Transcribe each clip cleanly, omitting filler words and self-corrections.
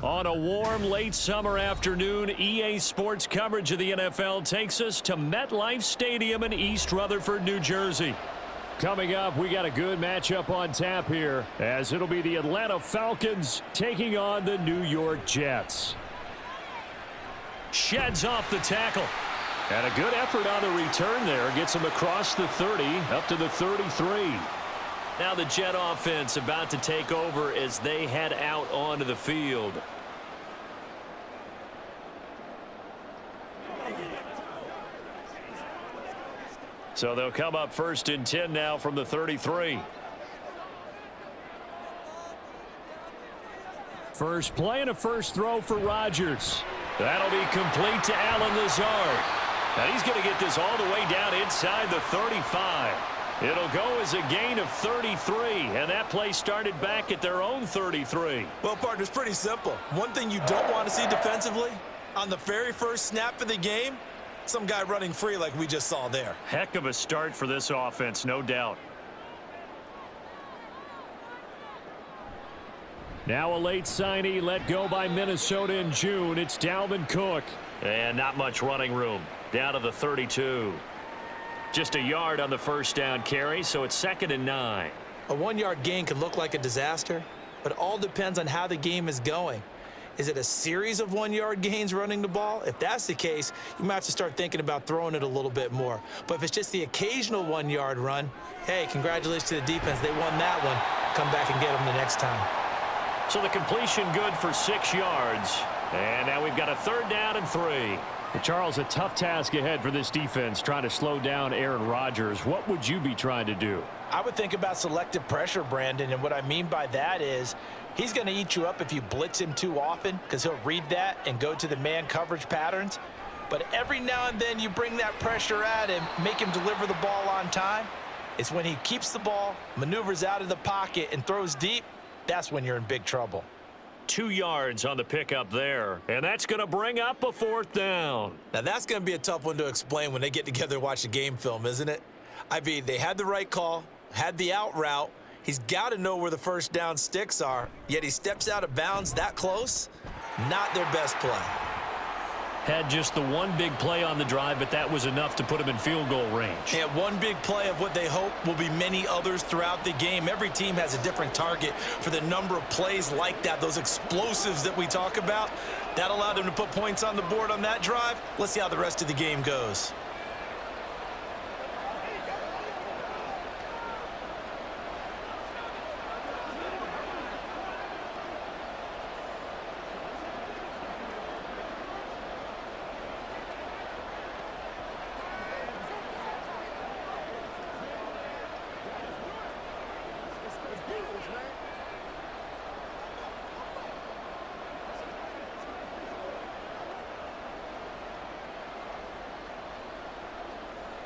On a warm late summer afternoon, EA Sports coverage of the NFL takes us to MetLife Stadium in East Rutherford, New Jersey. Coming up, we got a good matchup on tap here, as it'll be the Atlanta Falcons taking on the New York Jets. Sheds off the tackle. And a good effort on the return there. Gets him across the 30, up to the 33. Now the Jet offense about to take over as they head out onto the field. So they'll come up 1st and 10 now from the 33. First play and a first throw for Rodgers. That'll be complete to Allen Lazard. Now he's going to get this all the way down inside the 35. It'll go as a gain of 33, and that play started back at their own 33. Well, partner, it's pretty simple. One thing you don't want to see defensively, on the very first snap of the game, some guy running free like we just saw there. Heck of a start for this offense, no doubt. Now a late signee let go by Minnesota in June. It's Dalvin Cook. And not much running room. Down to the 32. Just a yard on the first down carry, so it's 2nd and 9. A 1-yard gain can look like a disaster, but it all depends on how the game is going. Is it a series of 1-yard gains running the ball? If that's the case, you might have to start thinking about throwing it a little bit more. But if it's just the occasional 1-yard run, hey, congratulations to the defense. They won that one. Come back and get them the next time. So the completion good for 6 yards. And now we've got a 3rd down and 3. Charles, a tough task ahead for this defense, trying to slow down Aaron Rodgers. What would you be trying to do? I would think about selective pressure, Brandon, and what I mean by that is he's going to eat you up if you blitz him too often because he'll read that and go to the man coverage patterns. But every now and then you bring that pressure at him, make him deliver the ball on time. It's when he keeps the ball, maneuvers out of the pocket, and throws deep, that's when you're in big trouble. 2 yards on the pickup there, and that's going to bring up a 4th down. Now, that's going to be a tough one to explain when they get together and watch a game film, isn't it? I mean, they had the right call, had the out route. He's got to know where the first down sticks are, yet he steps out of bounds that close. Not their best play. Had just the one big play on the drive, but that was enough to put him in field goal range. Yeah, one big play of what they hope will be many others throughout the game. Every team has a different target for the number of plays like that, those explosives that we talk about. That allowed them to put points on the board on that drive. Let's see how the rest of the game goes.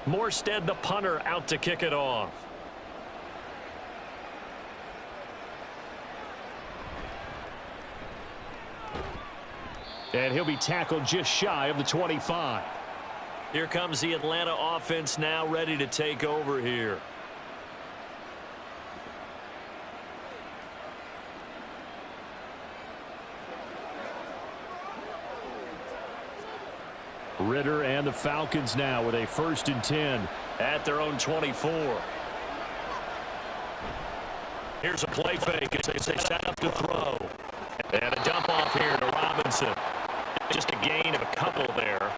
Morstead, the punter, out to kick it off. And he'll be tackled just shy of the 25. Here comes the Atlanta offense now ready to take over here. Ritter and the Falcons now with a 1st and 10 at their own 24. Here's a play fake as they set up to throw. And a dump off here to Robinson. Just a gain of a couple there.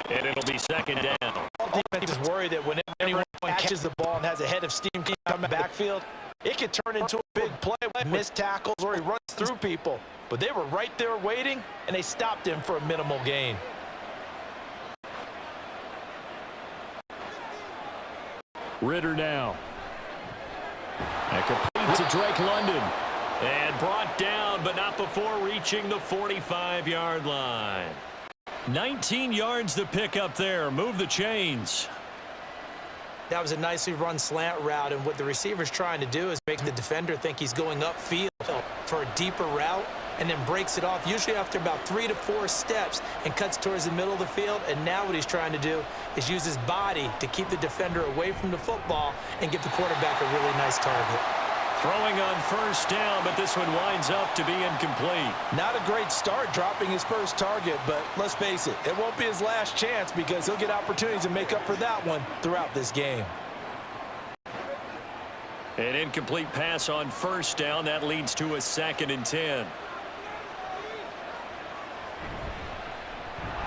And it'll be 2nd down. Defense is worried that whenever anyone catches the ball and has a head of steam coming backfield, it could turn into a big play with missed tackles or he runs through people. But they were right there waiting, and they stopped him for a minimal gain. Ritter now. And complete to Drake London. And brought down, but not before reaching the 45-yard line. 19 yards to pick up there. Move the chains. That was a nicely run slant route, and what the receiver's trying to do is make the defender think he's going upfield for a deeper route and then breaks it off, usually after about 3 to 4 steps, and cuts towards the middle of the field. And now what he's trying to do is use his body to keep the defender away from the football and give the quarterback a really nice target. Throwing on first down, but this one winds up to be incomplete. Not a great start dropping his first target, but let's face it, it won't be his last chance because he'll get opportunities to make up for that one throughout this game. An incomplete pass on first down. That leads to a 2nd and 10.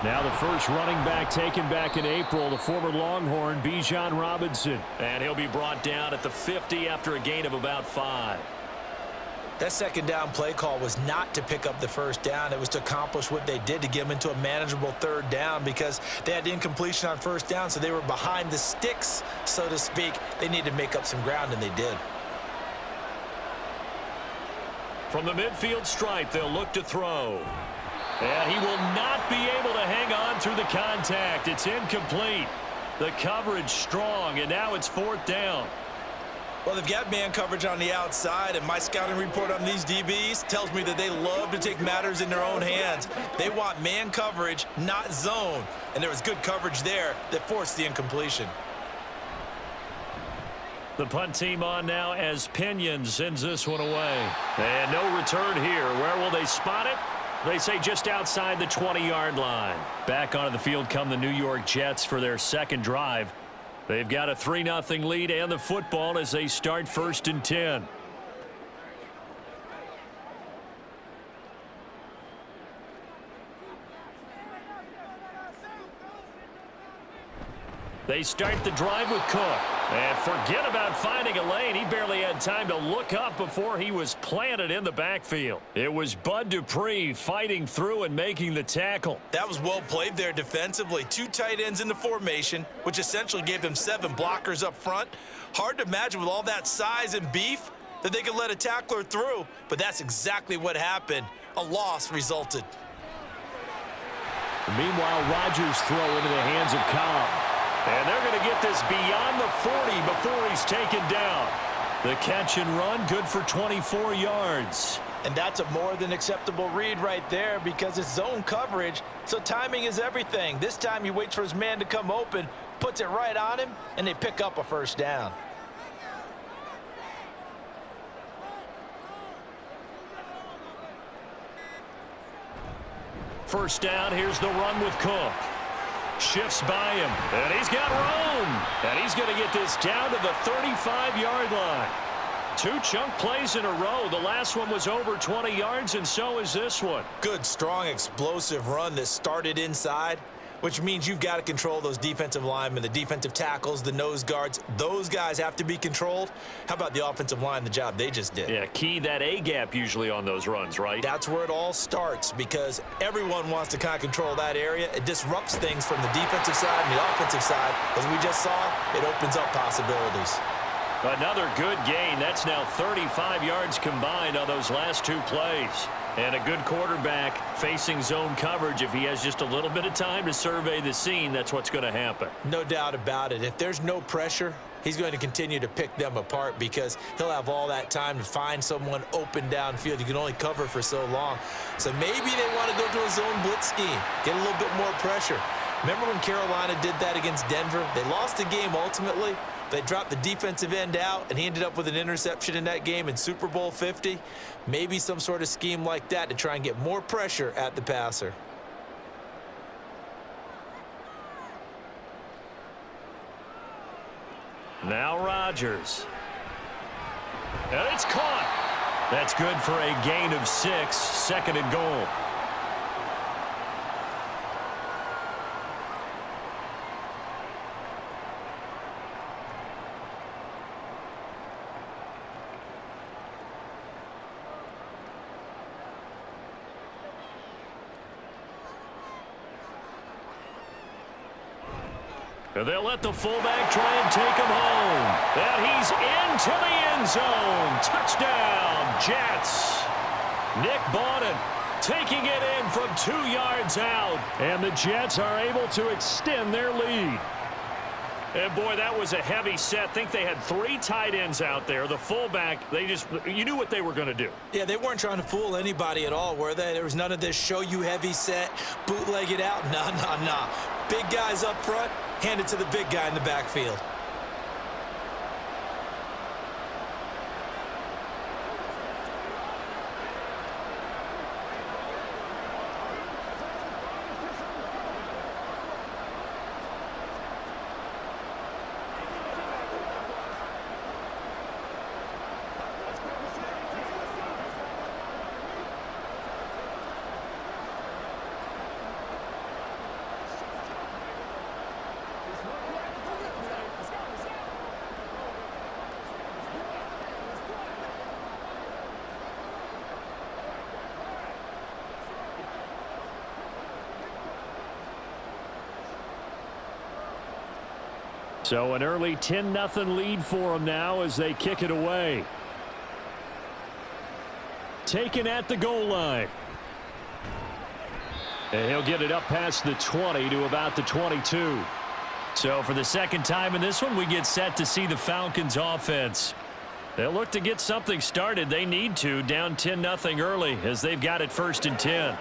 Now the first running back taken back in April, the former Longhorn, Bijan Robinson. And he'll be brought down at the 50 after a gain of about 5. That second down play call was not to pick up the first down. It was to accomplish what they did to get them into a manageable 3rd down because they had incompletion on first down, so they were behind the sticks, so to speak. They needed to make up some ground, and they did. From the midfield stripe, they'll look to throw. And he will not be able to hang on through the contact. It's incomplete. The coverage strong, and now it's 4th down. Well, they've got man coverage on the outside, and my scouting report on these DBs tells me that they love to take matters in their own hands. They want man coverage, not zone. And there was good coverage there that forced the incompletion. The punt team on now as Pinion sends this one away. And no return here. Where will they spot it? They say just outside the 20-yard line. Back onto the field come the New York Jets for their second drive. They've got a 3-0 lead and the football as they start 1st and 10. They start the drive with Cook. And forget about finding a lane. He barely had time to look up before he was planted in the backfield. It was Bud Dupree fighting through and making the tackle. That was well played there defensively. 2 tight ends in the formation, which essentially gave them 7 blockers up front. Hard to imagine with all that size and beef that they could let a tackler through, but that's exactly what happened. A loss resulted. Meanwhile, Rodgers throw into the hands of Cobb. And they're going to get this beyond the 40 before he's taken down. The catch and run, good for 24 yards. And that's a more than acceptable read right there because it's zone coverage, so timing is everything. This time he waits for his man to come open, puts it right on him, and they pick up a first down. First down, here's the run with Cook. Shifts by him, and he's got room. And he's going to get this down to the 35-yard line. 2 chunk plays in a row. The last one was over 20 yards, and so is this one. Good, strong, explosive run that started inside, which means you've got to control those defensive linemen, the defensive tackles, the nose guards. Those guys have to be controlled. How about the offensive line, the job they just did? Yeah, key that A-gap usually on those runs, right? That's where it all starts because everyone wants to kind of control that area. It disrupts things from the defensive side and the offensive side. As we just saw, it opens up possibilities. Another good gain. That's now 35 yards combined on those last 2 plays. And a good quarterback facing zone coverage. If he has just a little bit of time to survey the scene, that's what's going to happen. No doubt about it. If there's no pressure, he's going to continue to pick them apart because he'll have all that time to find someone open downfield. You can only cover for so long. So maybe they want to go to a zone blitz scheme, get a little bit more pressure. Remember when Carolina did that against Denver? They lost the game ultimately. They dropped the defensive end out, and he ended up with an interception in that game in Super Bowl 50. Maybe some sort of scheme like that to try and get more pressure at the passer. Now Rodgers. And it's caught. That's good for a gain of 6, 2nd and goal. And they'll let the fullback try and take him home. And he's into the end zone. Touchdown, Jets. Nick Bawden taking it in from 2 yards out. And the Jets are able to extend their lead. And, boy, that was a heavy set. I think they had 3 tight ends out there. The fullback, you knew what they were going to do. Yeah, they weren't trying to fool anybody at all, were they? There was none of this show you heavy set, bootleg it out. Nah. Big guys up front, hand it to the big guy in the backfield. So an early 10-0 lead for them now as they kick it away. Taken at the goal line. And he'll get it up past the 20 to about the 22. So for the second time in this one, we get set to see the Falcons offense. They'll look to get something started. They need to, down 10-0 early as they've got it 1st and 10.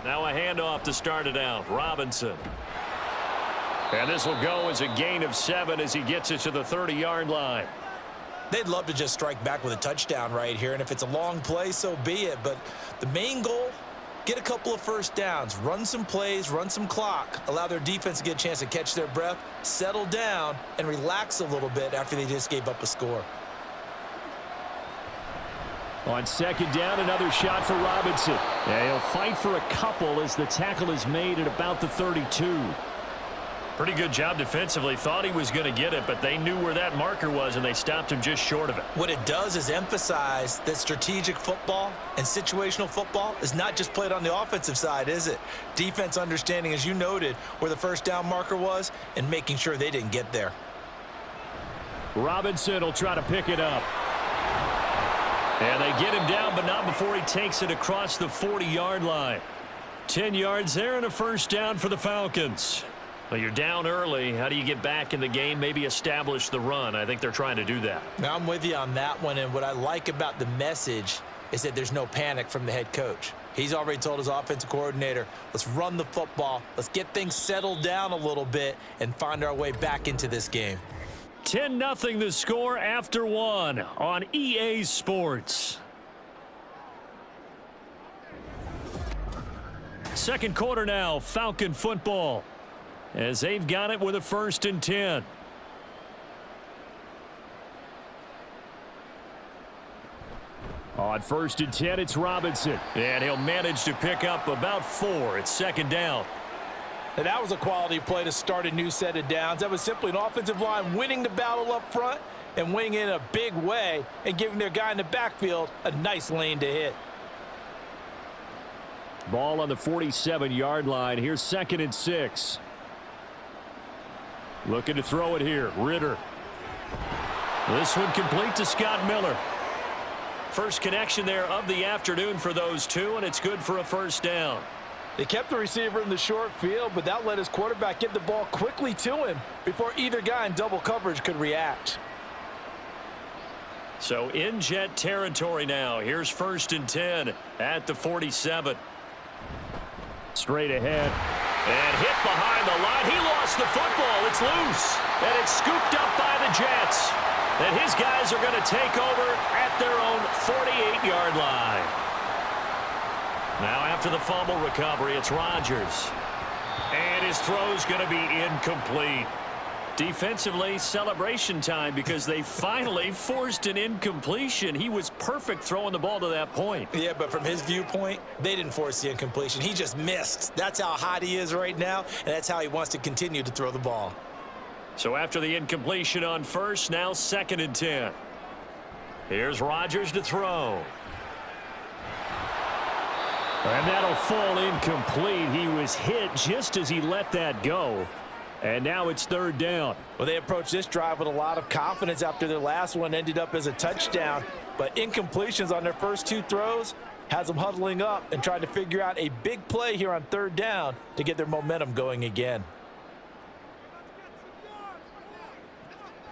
Now a handoff to start it out. Robinson. And this will go as a gain of 7 as he gets it to the 30-yard line. They'd love to just strike back with a touchdown right here, and if it's a long play, so be it. But the main goal, get a couple of first downs, run some plays, run some clock, allow their defense to get a chance to catch their breath, settle down, and relax a little bit after they just gave up a score. On 2nd down, another shot for Robinson. Yeah, he'll fight for a couple as the tackle is made at about the 32. Pretty good job defensively. Thought he was going to get it, but they knew where that marker was, and they stopped him just short of it. What it does is emphasize that strategic football and situational football is not just played on the offensive side, is it? Defense understanding, as you noted, where the first down marker was and making sure they didn't get there. Robinson will try to pick it up. And they get him down, but not before he takes it across the 40-yard line. 10 yards there and a first down for the Falcons. Well, you're down early. How do you get back in the game? Maybe establish the run. I think they're trying to do that. Now, I'm with you on that one, and what I like about the message is that there's no panic from the head coach. He's already told his offensive coordinator, let's run the football, let's get things settled down a little bit and find our way back into this game. 10-0 the score after 1 on EA Sports. Second quarter now, Falcon football, as they've got it with a 1st and 10. On 1st and 10, it's Robinson. And he'll manage to pick up about 4. It's 2nd down. And that was a quality play to start a new set of downs. That was simply an offensive line winning the battle up front and winning in a big way and giving their guy in the backfield a nice lane to hit. Ball on the 47-yard line. Here's 2nd and 6. Looking to throw it here. Ritter. This one complete to Scott Miller. First connection there of the afternoon for those two, and it's good for a first down. They kept the receiver in the short field, but that let his quarterback get the ball quickly to him before either guy in double coverage could react. So in jet territory now. Here's 1st and 10 at the 47. Straight ahead. And hit behind the line. He lost the football. It's loose. And it's scooped up by the Jets. And his guys are going to take over at their own 48-yard line. Now after the fumble recovery, it's Rodgers. And his throw's going to be incomplete. Defensively, celebration time because they finally forced an incompletion. He was perfect throwing the ball to that point. Yeah, but from his viewpoint, they didn't force the incompletion. He just missed. That's how hot he is right now, and that's how he wants to continue to throw the ball. So after the incompletion on 1st, now 2nd and 10. Here's Rodgers to throw. And that'll fall incomplete. He was hit just as he let that go. And now it's 3rd down. Well, they approached this drive with a lot of confidence after their last one ended up as a touchdown. But incompletions on their first 2 throws has them huddling up and trying to figure out a big play here on 3rd down to get their momentum going again.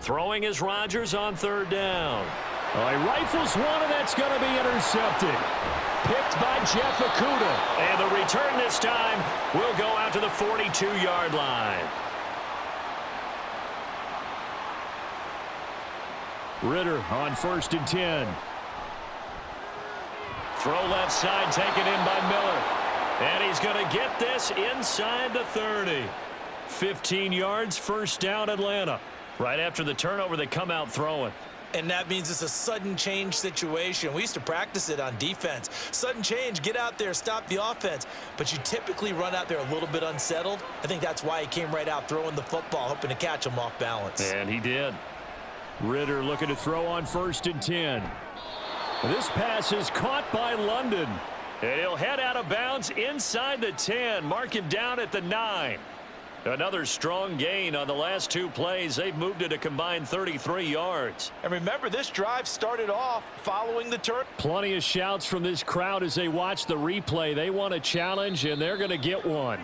Throwing is Rodgers on 3rd down. Well, he rifles one, and that's going to be intercepted. Picked by Jeff Okudah. And the return this time will go out to the 42-yard line. Ritter on 1st and 10. Throw left side taken in by Miller. And he's going to get this inside the 30. 15 yards, 1st down Atlanta. Right after the turnover, they come out throwing. And that means it's a sudden change situation. We used to practice it on defense. Sudden change, get out there, stop the offense. But you typically run out there a little bit unsettled. I think that's why he came right out throwing the football, hoping to catch him off balance. And he did. Ritter looking to throw on 1st and 10. This pass is caught by London. And he'll head out of bounds inside the 10. Mark him down at the 9. Another strong gain on the last 2 plays. They've moved it a combined 33 yards. And remember, this drive started off following the turn. Plenty of shouts from this crowd as they watch the replay. They want a challenge, and they're going to get one.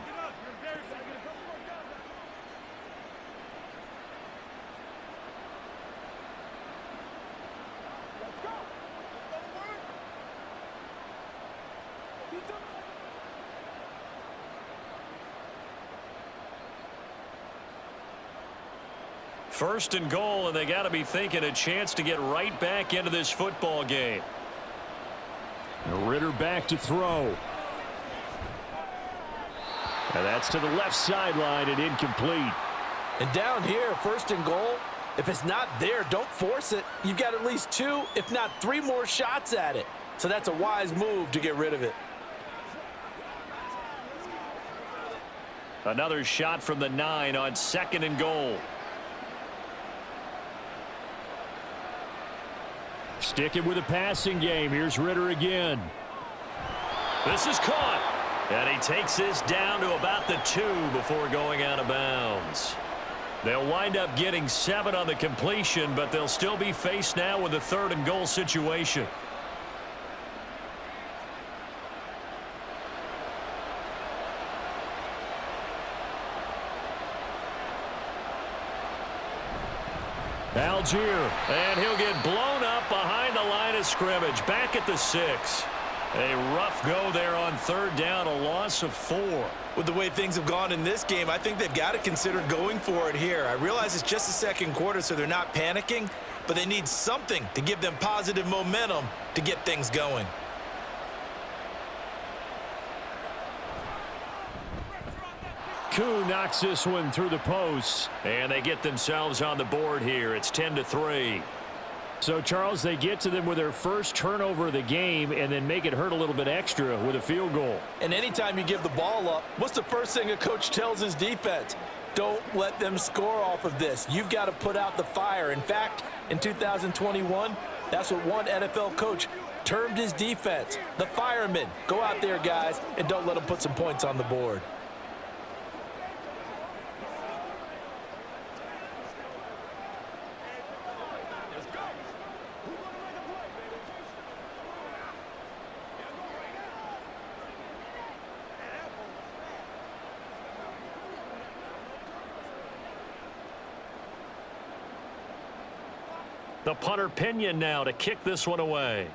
First and goal, and they got to be thinking a chance to get right back into this football game. Ritter back to throw. And that's to the left sideline and incomplete. And down here, first and goal, if it's not there, don't force it. You've got at least 2, if not 3 more shots at it. So that's a wise move to get rid of it. Another shot from the 9 on second and goal. Sticking with a passing game. Here's Ritter again. This is caught. And he takes this down to about the 2 before going out of bounds. They'll wind up getting 7 on the completion, but they'll still be faced now with a third and goal situation. Algier, and he'll get blown up behind the line of scrimmage, back at the 6. A rough go there on third down, a loss of 4. With the way things have gone in this game, I think they've got to consider going for it here. I realize it's just the second quarter, so they're not panicking, but they need something to give them positive momentum to get things going. Koo knocks this one through the posts, and they get themselves on the board here. It's 10-3. So, Charles, they get to them with their first turnover of the game and then make it hurt a little bit extra with a field goal. And anytime you give the ball up, what's the first thing a coach tells his defense? Don't let them score off of this. You've got to put out the fire. In fact, in 2021, that's what one NFL coach termed his defense, the firemen. Go out there, guys, and don't let them put some points on the board. The punter Pinion now to kick this one away.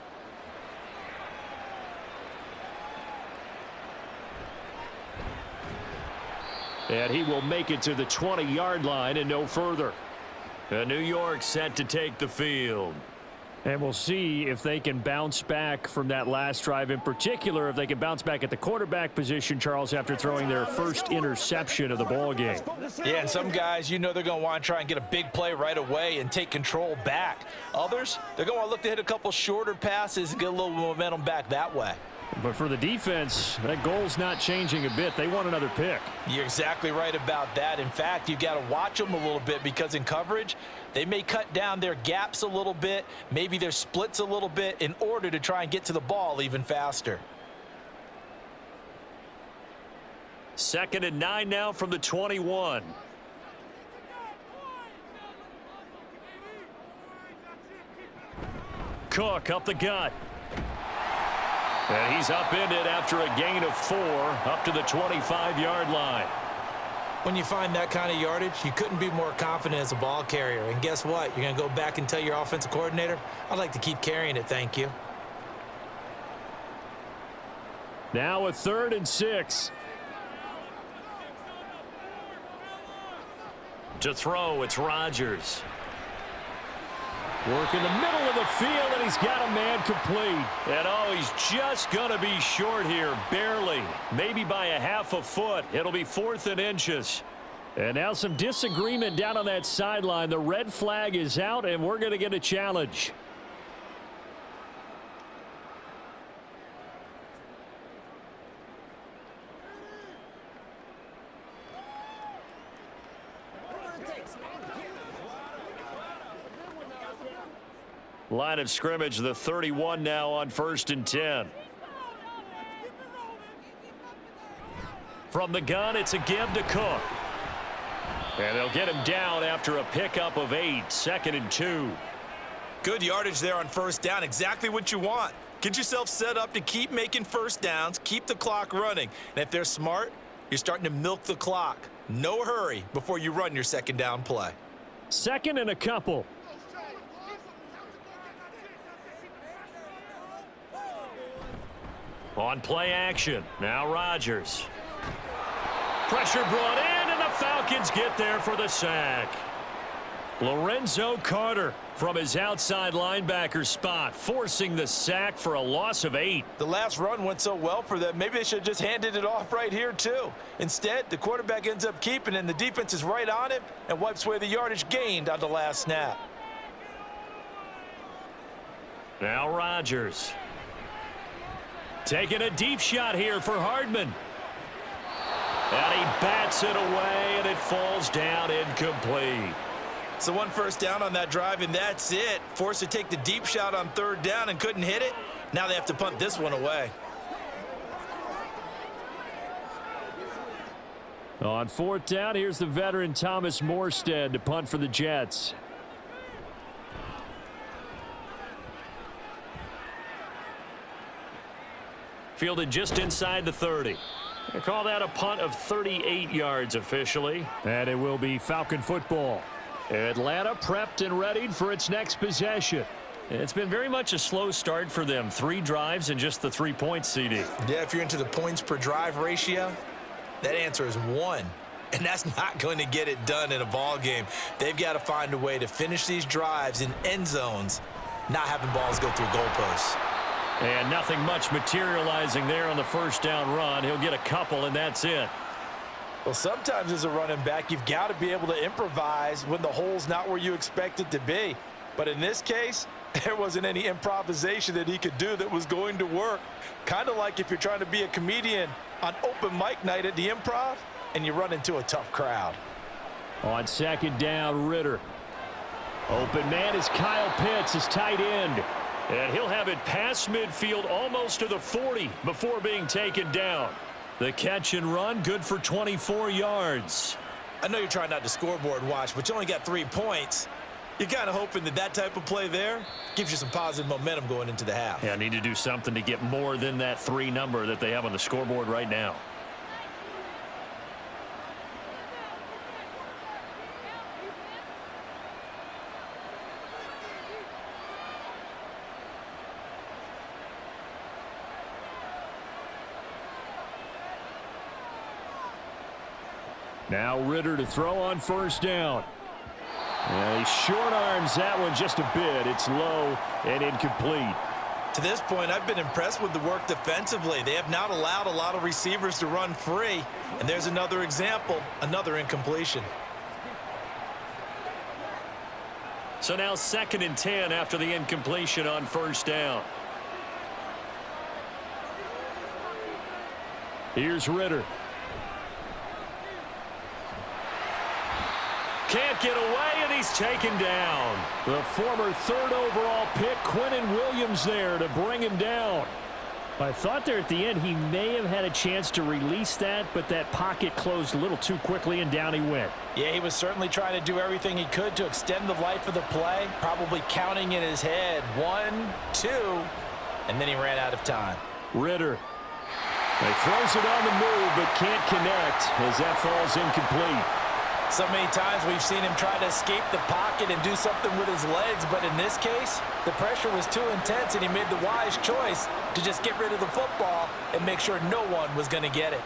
And he will make it to the 20-yard line and no further. New York set to take the field. And we'll see if they can bounce back from that last drive, in particular if they can bounce back at the quarterback position, Charles, after throwing their first interception of the ball game. Yeah, and some guys, you know, they're going to want to try and get a big play right away and take control back. Others, they're going to look to hit a couple shorter passes and get a little momentum back that way. But for the defense, that goal's not changing a bit. They want another pick. You're exactly right about that. In fact, you've got to watch them a little bit because in coverage, they may cut down their gaps a little bit, maybe their splits a little bit in order to try and get to the ball even faster. 2nd and 9 now from the 21. Cook up the gut. And he's upended after a gain of 4 up to the 25-yard line. When you find that kind of yardage, you couldn't be more confident as a ball carrier. And guess what? You're going to go back and tell your offensive coordinator, I'd like to keep carrying it, thank you. Now a 3rd and 6. To throw, it's Rodgers. Work in the middle of the field, and he's got a man complete. And, oh, he's just going to be short here, barely. Maybe by a half a foot. It'll be 4th and inches. And now some disagreement down on that sideline. The red flag is out, and we're going to get a challenge. Line of scrimmage, the 31 now on 1st and 10. From the gun, it's a give to Cook. And they'll get him down after a pickup of 8, 2nd and 2. Good yardage there on 1st down, exactly what you want. Get yourself set up to keep making 1st downs, keep the clock running. And if they're smart, you're starting to milk the clock. No hurry before you run your 2nd down play. 2nd and a couple. On play action, now Rodgers. Pressure brought in, and the Falcons get there for the sack. Lorenzo Carter from his outside linebacker spot, forcing the sack for a loss of 8. The last run went so well for them, maybe they should have just handed it off right here too. Instead, the quarterback ends up keeping it, and the defense is right on him and wipes away the yardage gained on the last snap. Now Rodgers. Taking a deep shot here for Hardman. And he bats it away, and it falls down incomplete. So 1 first down on that drive, and that's it. Forced to take the deep shot on 3rd down and couldn't hit it. Now they have to punt this one away. On 4th down, here's the veteran Thomas Morstead to punt for the Jets. Fielded just inside the 30. They call that a punt of 38 yards officially. And it will be Falcon football. Atlanta prepped and readied for its next possession. It's been very much a slow start for them. 3 drives and just the 3 points, CD. Yeah, if you're into the points per drive ratio, that answer is 1. And that's not going to get it done in a ball game. They've got to find a way to finish these drives in end zones, not having balls go through goalposts. And nothing much materializing there on the 1st down run. He'll get a couple, and that's it. Well, sometimes as a running back, you've got to be able to improvise when the hole's not where you expect it to be. But in this case, there wasn't any improvisation that he could do that was going to work. Kind of like if you're trying to be a comedian on open mic night at the Improv and you run into a tough crowd. On 2nd down, Ritter. Open man is Kyle Pitts, his tight end. And he'll have it past midfield almost to the 40 before being taken down. The catch and run, good for 24 yards. I know you're trying not to scoreboard watch, but you only got 3 points. You're kind of hoping that that type of play there gives you some positive momentum going into the half. Yeah, need to do something to get more than that 3 number that they have on the scoreboard right now. Now Ritter to throw on 1st down. And he short arms that one just a bit. It's low and incomplete. To this point, I've been impressed with the work defensively. They have not allowed a lot of receivers to run free. And there's another example, another incompletion. So now 2nd and 10 after the incompletion on 1st down. Here's Ritter. Can't get away, and he's taken down. The former 3rd overall pick, Quinnen Williams, there to bring him down. I thought there at the end he may have had a chance to release that, but that pocket closed a little too quickly, and down he went. Yeah, he was certainly trying to do everything he could to extend the life of the play, probably counting in his head 1, 2, and then he ran out of time. Ritter. He throws it on the move, but can't connect as that falls incomplete. So many times we've seen him try to escape the pocket and do something with his legs, but in this case, the pressure was too intense, and he made the wise choice to just get rid of the football and make sure no one was going to get it.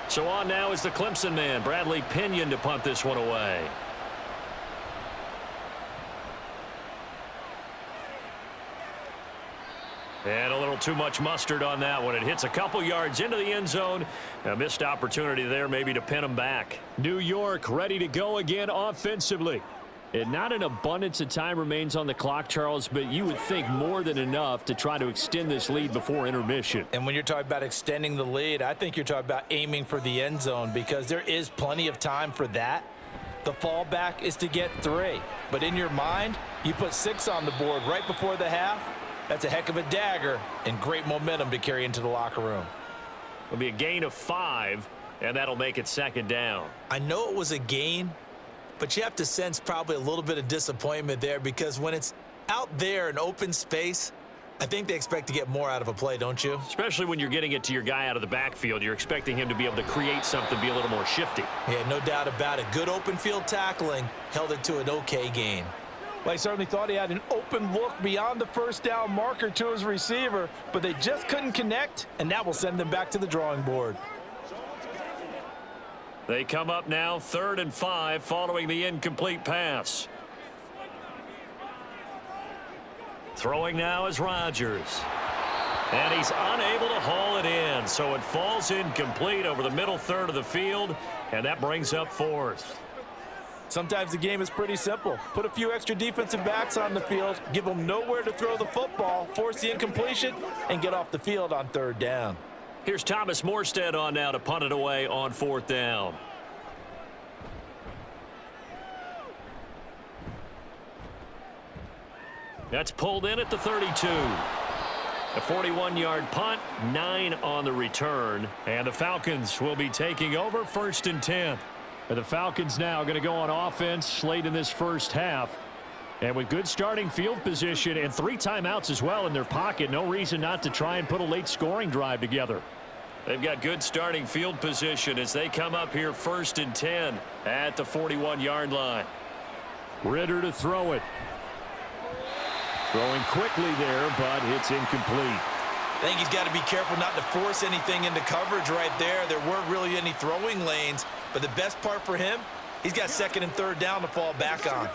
So on now is the Clemson man, Bradley Pinion, to punt this one away. And a little too much mustard on that one. It hits a couple yards into the end zone. A missed opportunity there maybe to pin him back. New York ready to go again offensively. And not an abundance of time remains on the clock, Charles, but you would think more than enough to try to extend this lead before intermission. And when you're talking about extending the lead, I think you're talking about aiming for the end zone, because there is plenty of time for that. The fallback is to get 3. But in your mind, you put 6 on the board right before the half. That's a heck of a dagger and great momentum to carry into the locker room. It'll be a gain of 5, and that'll make it 2nd down. I know it was a gain, but you have to sense probably a little bit of disappointment there because when it's out there in open space, I think they expect to get more out of a play, don't you? Especially when you're getting it to your guy out of the backfield. You're expecting him to be able to create something, be a little more shifty. Yeah, no doubt about it. Good open field tackling held it to an okay gain. Well, he certainly thought he had an open look beyond the first down marker to his receiver, but they just couldn't connect, and that will send them back to the drawing board. They come up now 3rd and 5 following the incomplete pass. Throwing now is Rodgers. And he's unable to haul it in, so it falls incomplete over the middle third of the field, and that brings up 4th. Sometimes the game is pretty simple. Put a few extra defensive backs on the field, give them nowhere to throw the football, force the incompletion, and get off the field on 3rd down. Here's Thomas Morstead on now to punt it away on 4th down. That's pulled in at the 32. A 41-yard punt, 9 on the return, and the Falcons will be taking over 1st and 10. And the Falcons now going to go on offense late in this first half. And with good starting field position and 3 timeouts as well in their pocket, no reason not to try and put a late scoring drive together. They've got good starting field position as they come up here 1st and 10 at the 41-yard line. Ritter to throw it. Throwing quickly there, but it's incomplete. I think he's got to be careful not to force anything into coverage right there. There weren't really any throwing lanes, but the best part for him, he's got 2nd and 3rd down to fall back on.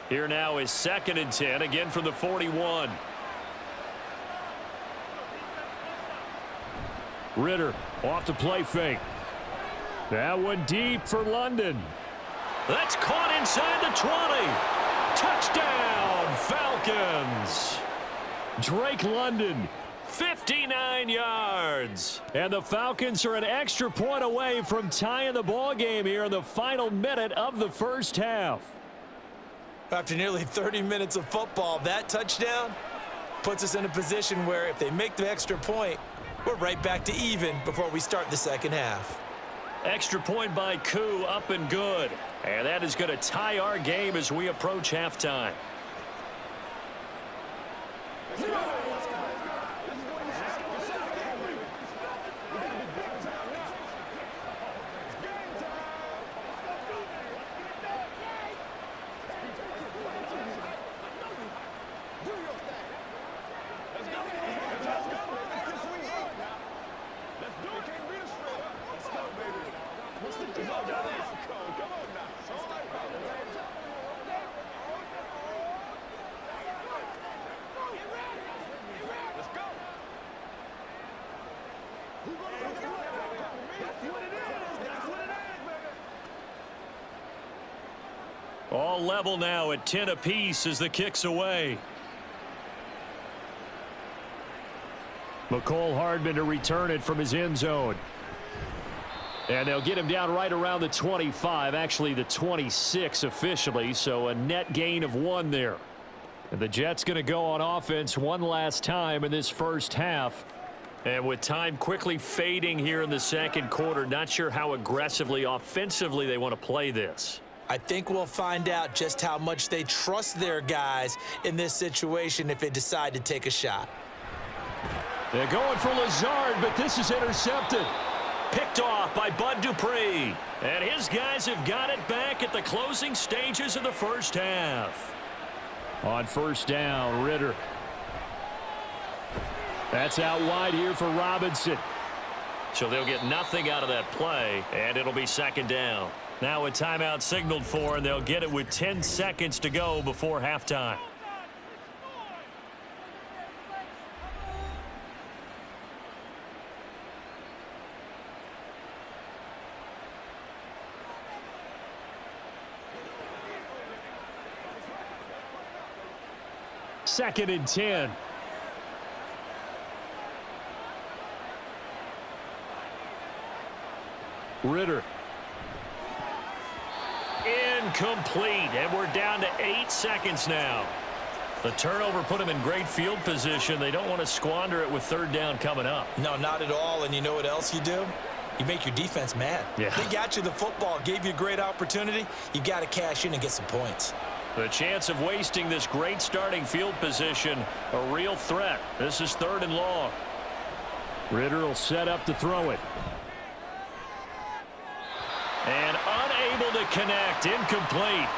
Here now is 2nd and 10, again from the 41. Ritter off the play fake. That one deep for London. That's caught inside the 20. Touchdown, Falcons. Drake London, 59 yards. And the Falcons are an extra point away from tying the ball game here in the final minute of the first half. After nearly 30 minutes of football, that touchdown puts us in a position where if they make the extra point, we're right back to even before we start the second half. Extra point by Koo, up and good. And that is going to tie our game as we approach halftime. All level now at 10 apiece as the kick's away. McCole Hardman to return it from his end zone. And they'll get him down right around the 25, actually the 26 officially, so a net gain of 1 there. And the Jets going to go on offense one last time in this first half. And with time quickly fading here in the second quarter, not sure how aggressively offensively they want to play this. I think we'll find out just how much they trust their guys in this situation if they decide to take a shot. They're going for Lazard, but this is intercepted. Picked off by Bud Dupree. And his guys have got it back at the closing stages of the first half. On first down, Ritter. That's out wide here for Robinson. So they'll get nothing out of that play, and it'll be second down. Now a timeout signaled for, and they'll get it with 10 seconds to go before halftime. Second and 10. Ritter. Incomplete, and we're down to 8 seconds now. The turnover put them in great field position. They don't want to squander it with third down coming up. No, not at all. And you know what else you do? You make your defense mad. Yeah. They got you the football, gave you a great opportunity. You got to cash in and get some points. The chance of wasting this great starting field position, a real threat. This is 3rd and long. Ritter will set up to throw it. And unable to connect, incomplete.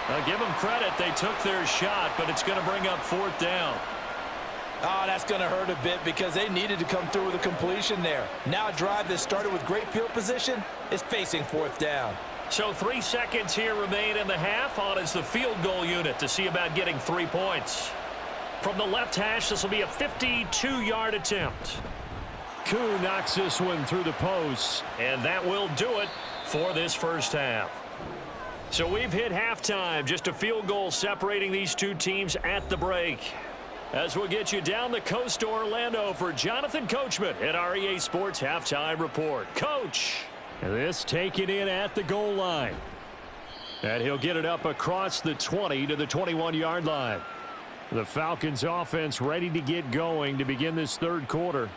I'll give them credit, they took their shot, but it's going to bring up 4th down. Oh, that's going to hurt a bit because they needed to come through with a completion there. Now a drive that started with great field position is facing 4th down. So 3 seconds here remain in the half. On is the field goal unit to see about getting 3 points. From the left hash, this will be a 52-yard attempt. Koo knocks this one through the post, and that will do it for this first half. So we've hit halftime, just a field goal separating these two teams at the break. As we'll get you down the coast to Orlando for Jonathan Coachman at our EA Sports Halftime Report. Coach, this taken in at the goal line. And he'll get it up across the 20 to the 21-yard line. The Falcons offense ready to get going to begin this third quarter.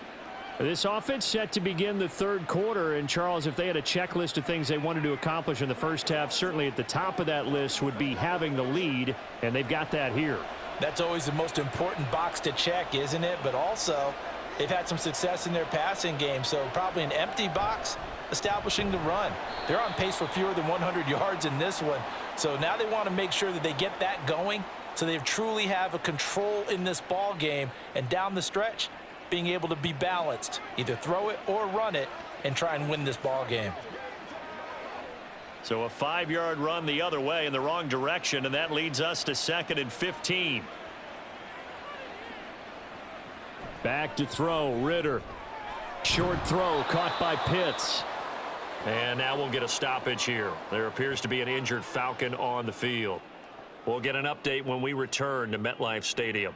This offense set to begin the third quarter, and Charles, if they had a checklist of things they wanted to accomplish in the first half, certainly at the top of that list would be having the lead, and they've got that here. That's always the most important box to check, isn't it? But also, they've had some success in their passing game, so probably an empty box establishing the run. They're on pace for fewer than 100 yards in this one, so now they want to make sure that they get that going so they truly have a control in this ball game, and down the stretch, being able to be balanced, either throw it or run it, and try and win this ball game. So a 5-yard run the other way in the wrong direction, and that leads us to 2nd and 15. Back to throw, Ritter. Short throw caught by Pitts. And now we'll get a stoppage here. There appears to be an injured Falcon on the field. We'll get an update when we return to MetLife Stadium.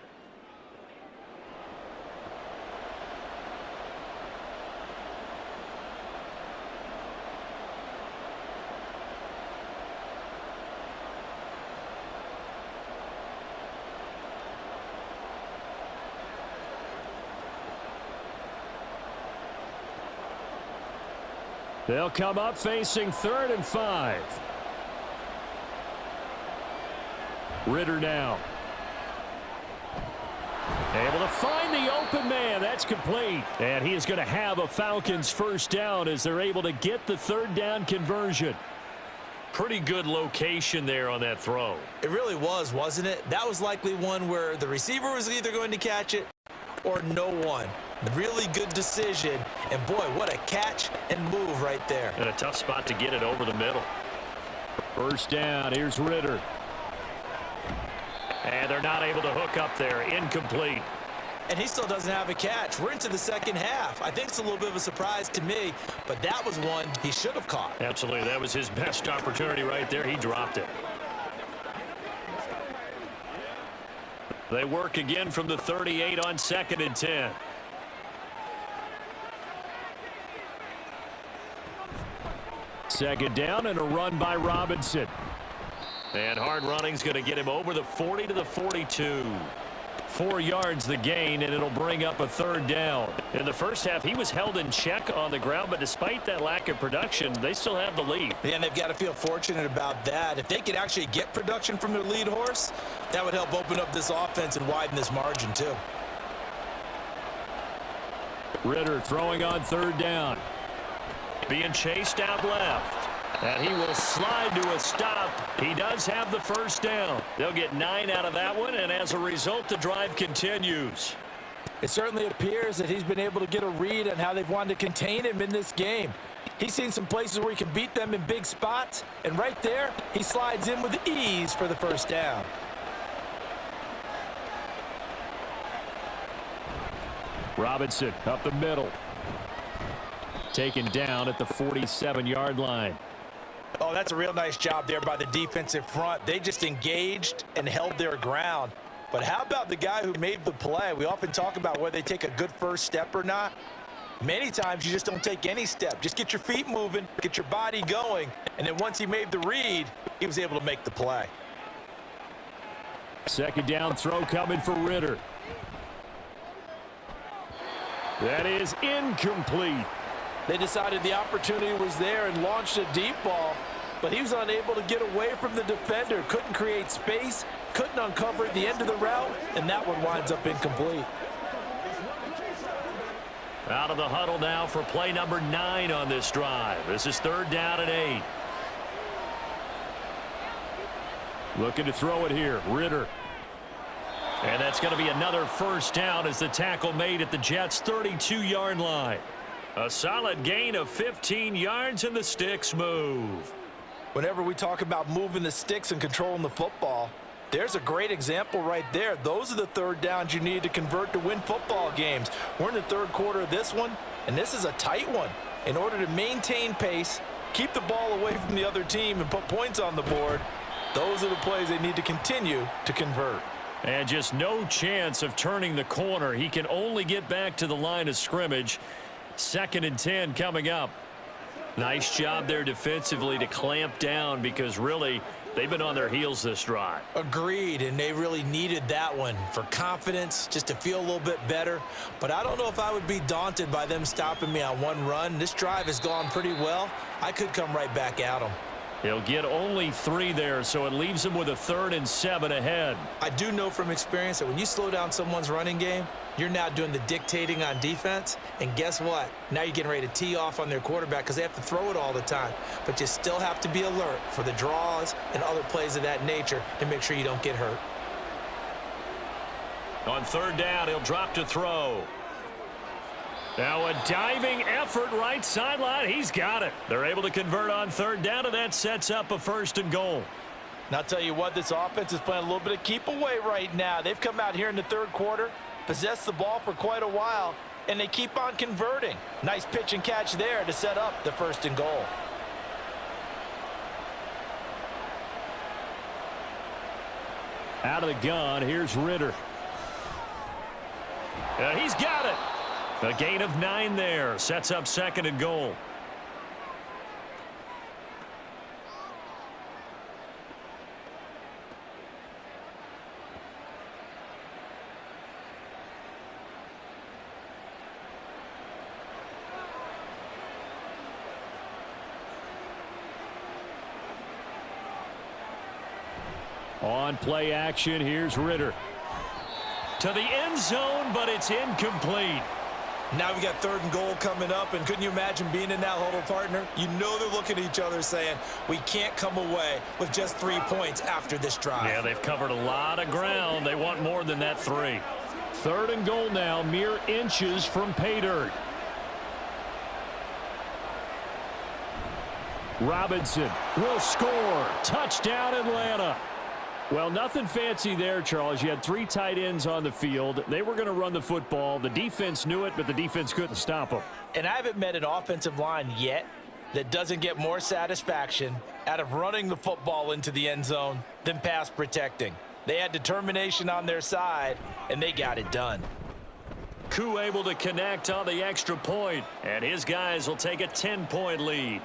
They'll come up facing 3rd and 5. Ritter now. Able to find the open man. That's complete. And he is going to have a Falcons first down as they're able to get the 3rd down conversion. Pretty good location there on that throw. It really was, wasn't it? That was likely one where the receiver was either going to catch it or no one. Really good decision, and boy, what a catch and move right there. And a tough spot to get it over the middle. First down, here's Ritter. And they're not able to hook up there, incomplete. And he still doesn't have a catch. We're into the second half. I think it's a little bit of a surprise to me, but that was one he should have caught. Absolutely, that was his best opportunity right there. He dropped it. They work again from the 38 on 2nd and 10. Second down and a run by Robinson. And hard running's going to get him over the 40 to the 42. 4 yards the gain, and it'll bring up a 3rd down. In the first half, he was held in check on the ground, but despite that lack of production, they still have the lead. And they've got to feel fortunate about that. If they could actually get production from their lead horse, that would help open up this offense and widen this margin too. Ritter throwing on 3rd down. Being chased out left. And he will slide to a stop. He does have the first down. They'll get 9 out of that one, and as a result, the drive continues. It certainly appears that he's been able to get a read on how they've wanted to contain him in this game. He's seen some places where he can beat them in big spots, and right there, he slides in with ease for the first down. Robinson up the middle. Taken down at the 47-yard line. Oh, that's a real nice job there by the defensive front. They just engaged and held their ground. But how about the guy who made the play? We often talk about whether they take a good first step or not. Many times you just don't take any step. Just get your feet moving, get your body going, and then once he made the read, he was able to make the play. Second down throw coming for Ritter. That is incomplete. They decided the opportunity was there and launched a deep ball, but he was unable to get away from the defender. Couldn't create space, couldn't uncover at the end of the route, and that one winds up incomplete. Out of the huddle now for play number 9 on this drive. This is 3rd down and 8. Looking to throw it here, Ritter. And that's going to be another first down as the tackle made at the Jets' 32-yard line. A solid gain of 15 yards and the sticks move. Whenever we talk about moving the sticks and controlling the football, there's a great example right there. Those are the 3rd downs you need to convert to win football games. We're in the 3rd quarter of this one, and this is a tight one. In order to maintain pace, keep the ball away from the other team, and put points on the board, those are the plays they need to continue to convert. And just no chance of turning the corner. He can only get back to the line of scrimmage. 2nd and 10 coming up. Nice job there defensively to clamp down, because really they've been on their heels this drive. Agreed, and they really needed that one for confidence, just to feel a little bit better. But I don't know if I would be daunted by them stopping me on one run. This drive has gone pretty well. I could come right back at them. He'll get only 3 there, so it leaves him with a 3rd and 7 ahead. I do know from experience that when you slow down someone's running game, you're now doing the dictating on defense. And guess what? Now you're getting ready to tee off on their quarterback because they have to throw it all the time. But you still have to be alert for the draws and other plays of that nature to make sure you don't get hurt. On 3rd down, he'll drop to throw. Now a diving effort right sideline. He's got it. They're able to convert on 3rd down, and that sets up a 1st and goal. Now, I'll tell you what, this offense is playing a little bit of keep away right now. They've come out here in the 3rd quarter, possessed the ball for quite a while, and they keep on converting. Nice pitch and catch there to set up the 1st and goal. Out of the gun, here's Ritter. He's got it. A gain of 9 there. Sets up 2nd and goal. On play action, here's Ritter. To the end zone, but it's incomplete. Now we got 3rd and goal coming up, and couldn't you imagine being in that huddle, partner? You know they're looking at each other saying, we can't come away with just 3 points after this drive. Yeah, they've covered a lot of ground. They want more than that 3. 3rd and goal now, mere inches from pay dirt. Robinson will score. Touchdown, Atlanta. Well, nothing fancy there, Charles. You had 3 tight ends on the field. They were going to run the football. The defense knew it, but the defense couldn't stop them. And I haven't met an offensive line yet that doesn't get more satisfaction out of running the football into the end zone than pass protecting. They had determination on their side, and they got it done. Koo able to connect on the extra point, and his guys will take a 10-point lead.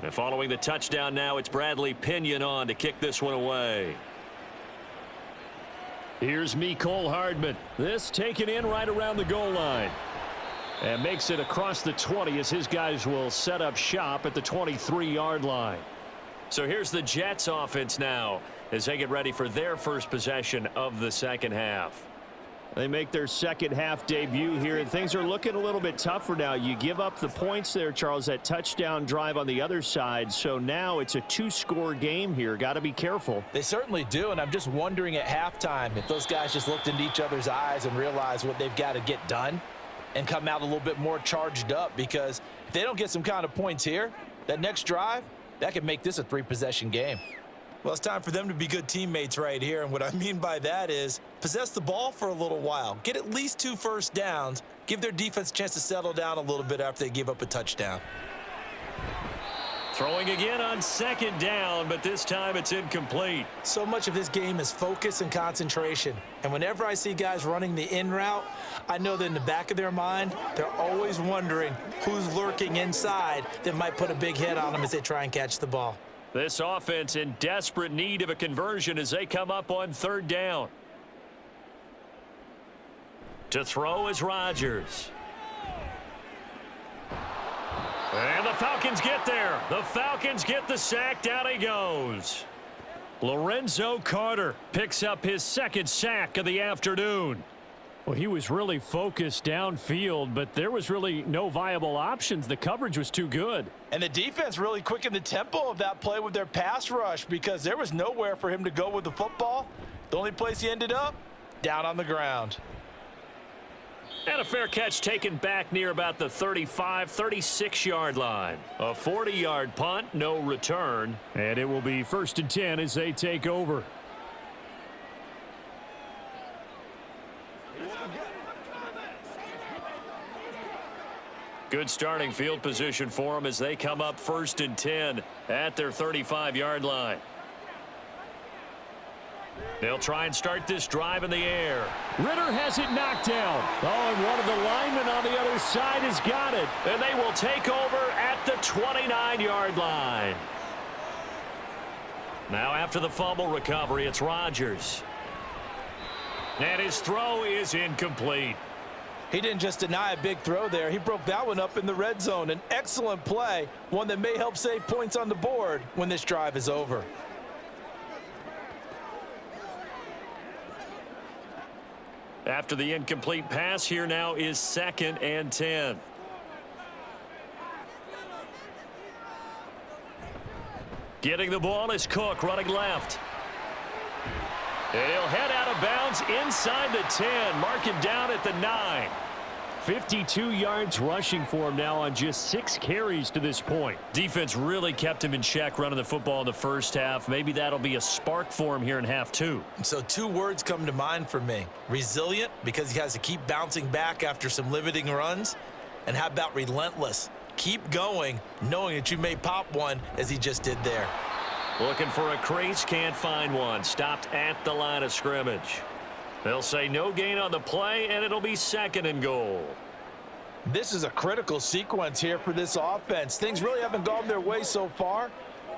And following the touchdown now, it's Bradley Pinion on to kick this one away. Here's Mecole Hardman. This taken in right around the goal line. And makes it across the 20 as his guys will set up shop at the 23-yard line. So here's the Jets offense now as they get ready for their first possession of the second half. They make their second half debut here, and things are looking a little bit tougher now. You give up the points there, Charles, that touchdown drive on the other side. So now it's a two-score game here. Got to be careful. They certainly do, and I'm just wondering at halftime if those guys just looked into each other's eyes and realized what they've got to get done and come out a little bit more charged up, because if they don't get some kind of points here, that next drive, that could make this a three-possession game. Well, it's time for them to be good teammates right here, and what I mean by that is possess the ball for a little while, get at least 2 first downs, give their defense a chance to settle down a little bit after they give up a touchdown. Throwing again on second down, but this time it's incomplete. So much of this game is focus and concentration, and whenever I see guys running the in route, I know that in the back of their mind, they're always wondering who's lurking inside that might put a big hit on them as they try and catch the ball. This offense in desperate need of a conversion as they come up on third down. To throw is Rodgers. And the Falcons get there. The Falcons get the sack. Down he goes. Lorenzo Carter picks up his second sack of the afternoon. Well, he was really focused downfield, but there was really no viable options. The coverage was too good. And the defense really quickened the tempo of that play with their pass rush, because there was nowhere for him to go with the football. The only place he ended up, down on the ground. And a fair catch taken back near about the 35, 36-yard line. A 40-yard punt, no return. And it will be 1st and 10 as they take over. Good starting field position for them as they come up 1st and 10 at their 35-yard line. They'll try and start this drive in the air. Ritter has it knocked down. Oh, and one of the linemen on the other side has got it. And they will take over at the 29-yard line. Now after the fumble recovery, it's Rodgers. And his throw is incomplete. He didn't just deny a big throw there. He broke that one up in the red zone. An excellent play, one that may help save points on the board when this drive is over. After the incomplete pass, here now is 2nd and 10. Getting the ball is Cook running left. And he'll head out of bounds inside the 10. Mark him down at the 9. 52 yards rushing for him now on just 6 carries to this point. Defense really kept him in check running the football in the first half. Maybe that'll be a spark for him here in half 2. So 2 words come to mind for me. Resilient, because he has to keep bouncing back after some limiting runs. And how about relentless? Keep going, knowing that you may pop one as he just did there. Looking for a crease, can't find one. Stopped at the line of scrimmage. They'll say no gain on the play, and it'll be 2nd and goal. This is a critical sequence here for this offense. Things really haven't gone their way so far.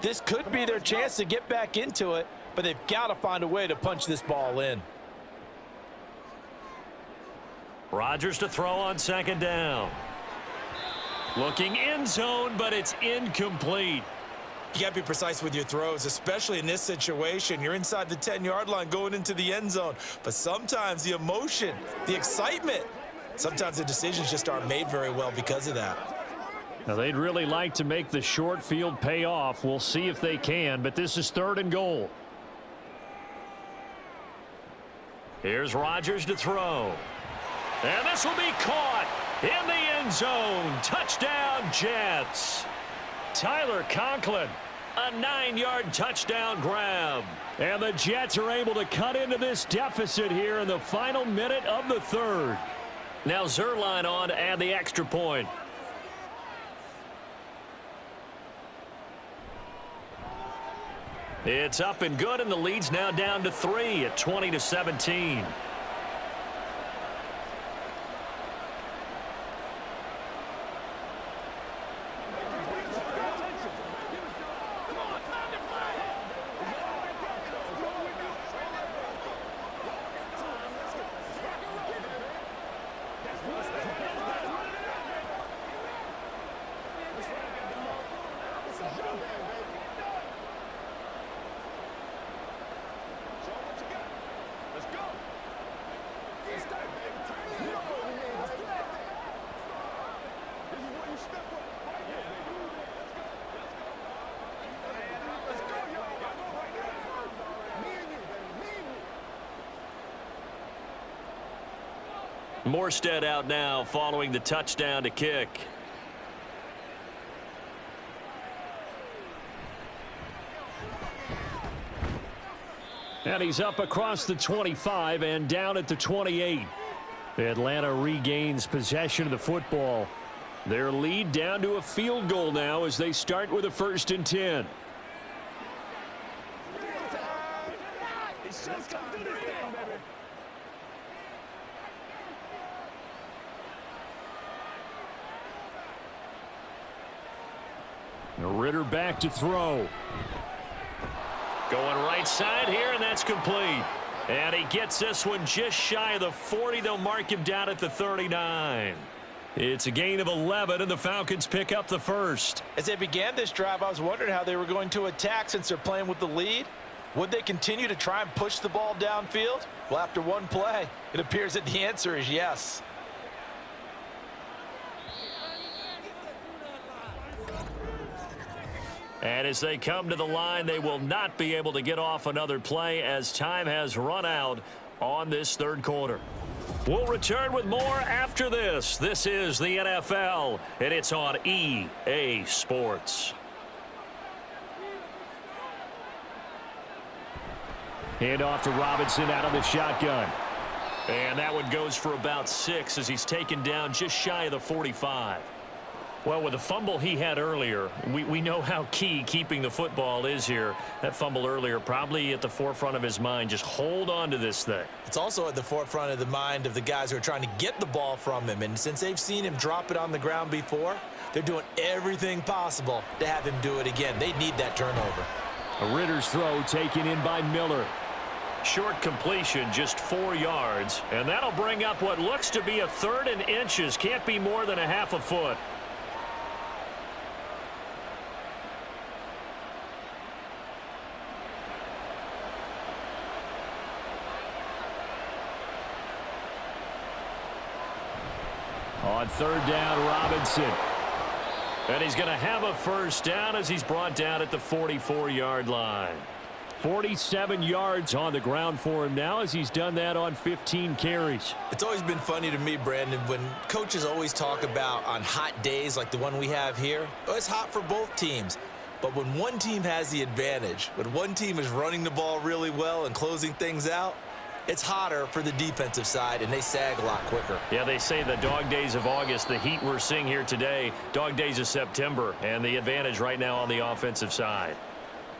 This could be their chance to get back into it, but they've got to find a way to punch this ball in. Rodgers to throw on 2nd down. Looking end zone, but it's incomplete. You got to be precise with your throws, especially in this situation. You're inside the 10-yard line going into the end zone. But sometimes the emotion, the excitement, sometimes the decisions just aren't made very well because of that. Now, they'd really like to make the short field pay off. We'll see if they can, but this is 3rd and goal. Here's Rodgers to throw. And this will be caught in the end zone. Touchdown, Jets. Tyler Conklin. A 9-yard touchdown grab. And the Jets are able to cut into this deficit here in the final minute of the 3rd. Now Zerline on to add the extra point. It's up and good, and the lead's now down to 3 at 20-17. Morstead out now following the touchdown to kick. And he's up across the 25 and down at the 28. Atlanta regains possession of the football. Their lead down to a field goal now as they start with a 1st and 10. Ritter back to throw. Going right side here, and that's complete. And he gets this one just shy of the 40. They'll mark him down at the 39. It's a gain of 11, and the Falcons pick up the first. As they began this drive, I was wondering how they were going to attack since they're playing with the lead. Would they continue to try and push the ball downfield? Well, after one play, it appears that the answer is yes. And as they come to the line, they will not be able to get off another play as time has run out on this 3rd quarter. We'll return with more after this. This is the NFL, and it's on EA Sports. Hand off to Robinson out of the shotgun. And that one goes for about 6 as he's taken down just shy of the 45. Well, with the fumble he had earlier, we know how key keeping the football is here. That fumble earlier probably at the forefront of his mind. Just hold on to this thing. It's also at the forefront of the mind of the guys who are trying to get the ball from him. And since they've seen him drop it on the ground before, they're doing everything possible to have him do it again. They need that turnover. A Ritter's throw taken in by Miller. Short completion, just 4 yards. And that'll bring up what looks to be a 3rd and inches. Can't be more than a half a foot. On 3rd down, Robinson. And he's going to have a 1st down as he's brought down at the 44-yard line. 47 yards on the ground for him now as he's done that on 15 carries. It's always been funny to me, Brandon, when coaches always talk about on hot days like the one we have here. Oh, it's hot for both teams. But when one team has the advantage, when one team is running the ball really well and closing things out, it's hotter for the defensive side, and they sag a lot quicker. Yeah, they say the dog days of August, the heat we're seeing here today, dog days of September, and the advantage right now on the offensive side.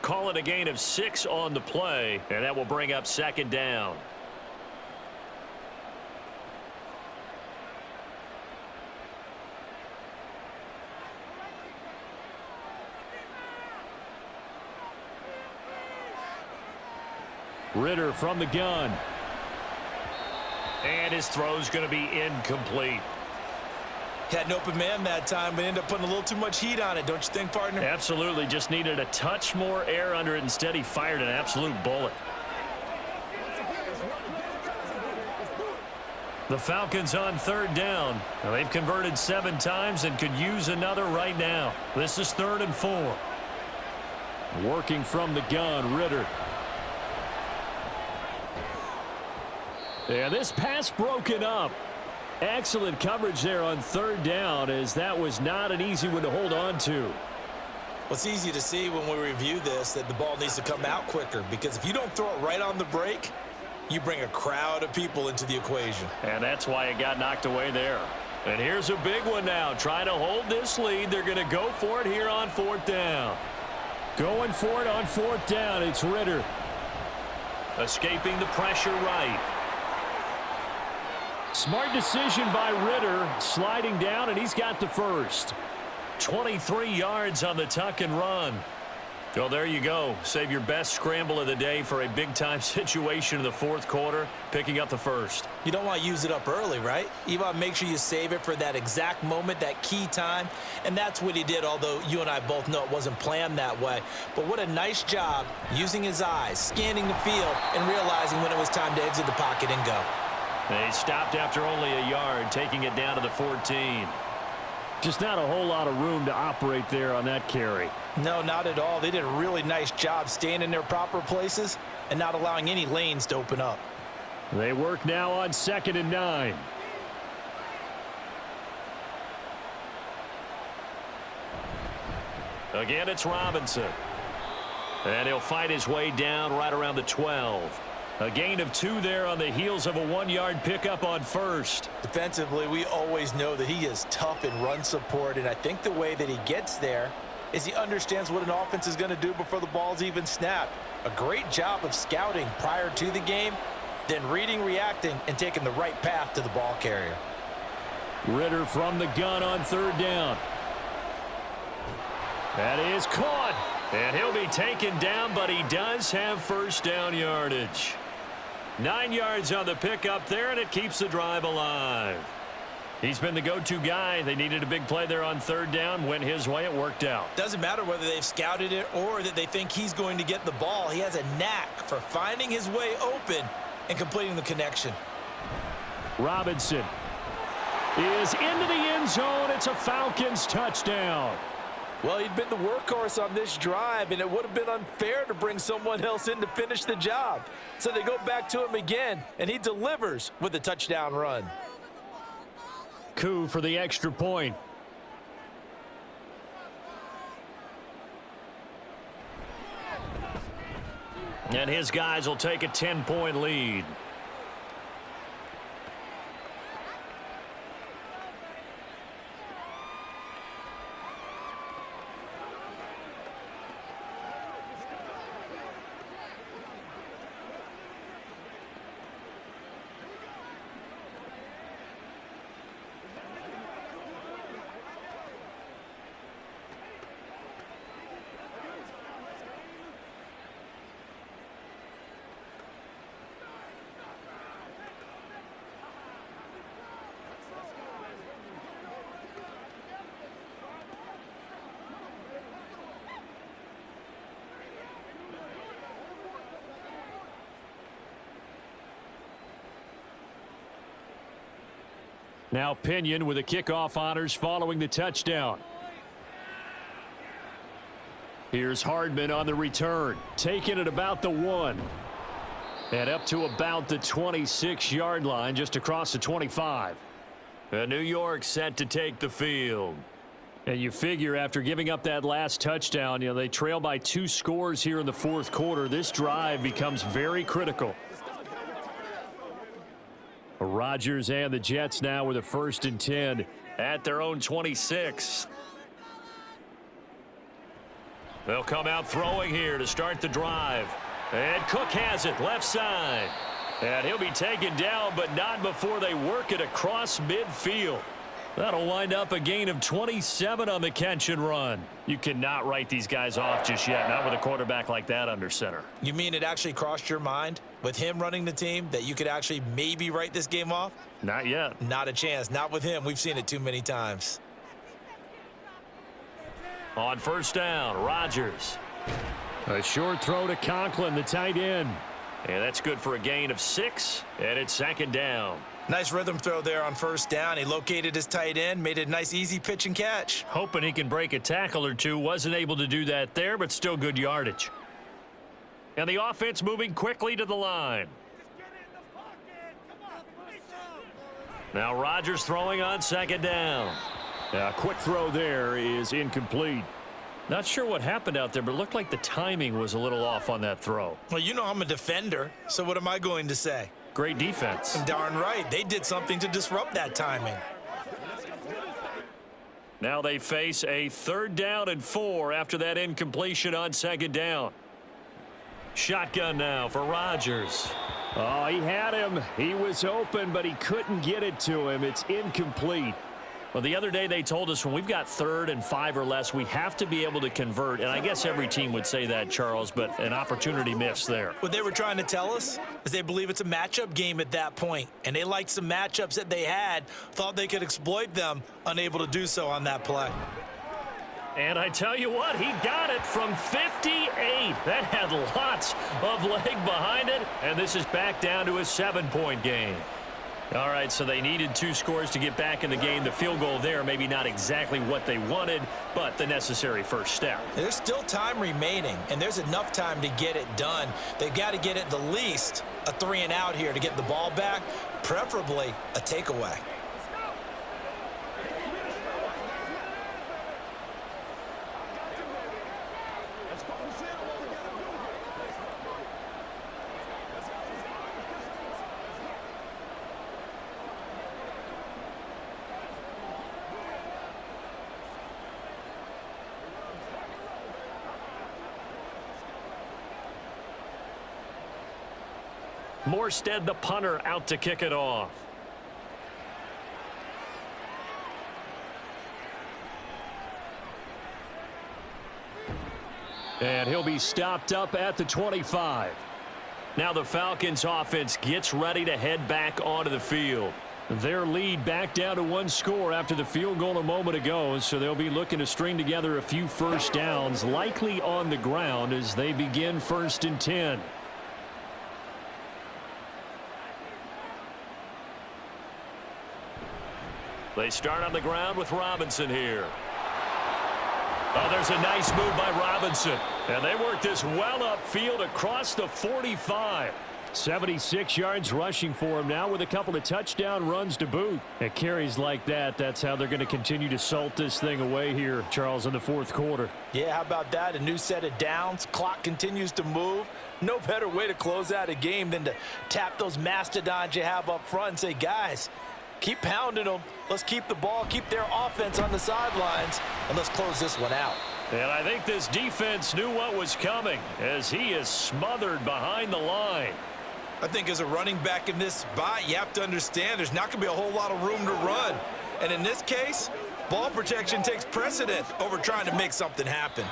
Call it a gain of 6 on the play, and that will bring up 2nd down. Ritter from the gun. And his throw's going to be incomplete. Had an open man that time, but ended up putting a little too much heat on it, don't you think, partner? Absolutely. Just needed a touch more air under it. Instead, he fired an absolute bullet. The Falcons on 3rd down. Now, they've converted 7 times and could use another right now. This is 3rd and 4. Working from the gun, Ritter. And this pass broken up. Excellent coverage there on 3rd down, as that was not an easy one to hold on to. Well, it's easy to see when we review this that the ball needs to come out quicker, because if you don't throw it right on the break, you bring a crowd of people into the equation. And that's why it got knocked away there. And here's a big one now. Trying to hold this lead. They're going to go for it here on 4th down. Going for it on 4th down. It's Ritter. Escaping the pressure right. Smart decision by Ritter, sliding down, and he's got the first. 23 yards on the tuck and run. Well, there you go. Save your best scramble of the day for a big-time situation in the 4th quarter, picking up the first. You don't want to use it up early, right? You want to make sure you save it for that exact moment, that key time, and that's what he did, although you and I both know it wasn't planned that way. But what a nice job using his eyes, scanning the field, and realizing when it was time to exit the pocket and go. They stopped after only a yard, taking it down to the 14. Just not a whole lot of room to operate there on that carry. No, not at all. They did a really nice job staying in their proper places and not allowing any lanes to open up. They work now on 2nd and 9. Again, it's Robinson. And he'll fight his way down right around the 12. A gain of 2 there on the heels of a 1-yard pickup on first. Defensively, we always know that he is tough in run support, and I think the way that he gets there is he understands what an offense is going to do before the ball's even snapped. A great job of scouting prior to the game, then reading, reacting, and taking the right path to the ball carrier. Ritter from the gun on 3rd down. That is caught. And he'll be taken down, but he does have first down yardage. 9 yards on the pickup there, and it keeps the drive alive. He's been the go-to guy. They needed a big play there on 3rd down. Went his way. It worked out. Doesn't matter whether they've scouted it or that they think he's going to get the ball. He has a knack for finding his way open and completing the connection. Robinson is into the end zone. It's a Falcons touchdown. Well, he'd been the workhorse on this drive, and it would have been unfair to bring someone else in to finish the job. So they go back to him again, and he delivers with a touchdown run. Coup for the extra point. And his guys will take a 10-point lead. Now Pinion with the kickoff honors following the touchdown. Here's Hardman on the return, taking it about the 1. And up to about the 26-yard line, just across the 25. And New York set to take the field. And you figure after giving up that last touchdown, they trail by 2 scores here in the 4th quarter. This drive becomes very critical. Rodgers and the Jets now with a 1st and 10 at their own 26. They'll come out throwing here to start the drive. And Cook has it left side. And he'll be taken down, but not before they work it across midfield. That'll wind up a gain of 27 on the catch and run. You cannot write these guys off just yet, not with a quarterback like that under center. You mean it actually crossed your mind with him running the team that you could actually maybe write this game off? Not yet. Not a chance. Not with him. We've seen it too many times. On 1st down, Rodgers. A short throw to Conklin, the tight end. And that's good for a gain of 6, and it's 2nd down. Nice rhythm throw there on 1st down. He located his tight end, made it a nice easy pitch and catch. Hoping he can break a tackle or two. Wasn't able to do that there, but still good yardage. And the offense moving quickly to the line. Now Rodgers throwing on 2nd down. A quick throw there is incomplete. Not sure what happened out there, but it looked like the timing was a little off on that throw. Well, you know I'm a defender, so what am I going to say? Great defense. Darn right. They did something to disrupt that timing. Now they face a 3rd down and 4 after that incompletion on 2nd down. Shotgun now for Rodgers. Oh, he had him. He was open, but he couldn't get it to him. It's incomplete. Well, the other day they told us when we've got 3rd and 5 or less, we have to be able to convert. And I guess every team would say that, Charles, but an opportunity missed there. What they were trying to tell us is they believe it's a matchup game at that point. And they liked some matchups that they had, thought they could exploit them, unable to do so on that play. And I tell you what, he got it from 58. That had lots of leg behind it. And this is back down to a 7-point game. All right, so they needed 2 scores to get back in the game. The field goal there, maybe not exactly what they wanted, but the necessary first step. There's still time remaining, and there's enough time to get it done. They've got to get at the least a 3 and out here to get the ball back, preferably a takeaway. Morstead, the punter, out to kick it off. And he'll be stopped up at the 25. Now the Falcons offense gets ready to head back onto the field. Their lead back down to one score after the field goal a moment ago, so they'll be looking to string together a few first downs, likely on the ground as they begin 1st and 10. They start on the ground with Robinson here. Oh, there's a nice move by Robinson. And they work this well upfield across the 45. 76 yards rushing for him now with a couple of touchdown runs to boot. At carries like that, that's how they're going to continue to salt this thing away here, Charles, in the 4th quarter. Yeah, how about that? A new set of downs. Clock continues to move. No better way to close out a game than to tap those mastodons you have up front and say, guys, keep pounding them. Let's keep the ball, keep their offense on the sidelines, and let's close this one out. And I think this defense knew what was coming as he is smothered behind the line. I think as a running back in this spot, you have to understand there's not going to be a whole lot of room to run. And in this case, ball protection takes precedent over trying to make something happen.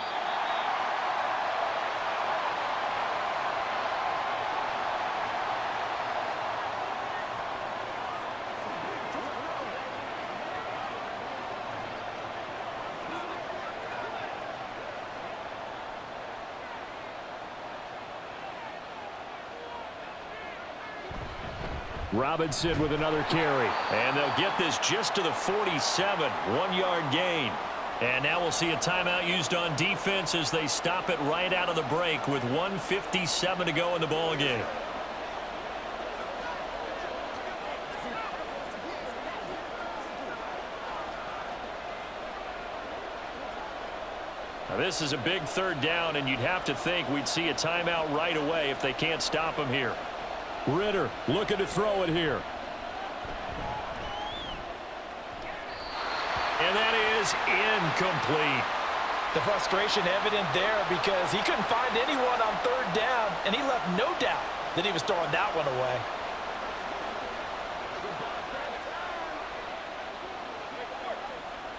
Robinson with another carry. And they'll get this just to the 47. 1-yard gain. And now we'll see a timeout used on defense as they stop it right out of the break with 1:57 to go in the ball game. Now this is a big 3rd down, and you'd have to think we'd see a timeout right away if they can't stop him here. Ritter looking to throw it here. And that is incomplete. The frustration evident there because he couldn't find anyone on 3rd down, and he left no doubt that he was throwing that one away.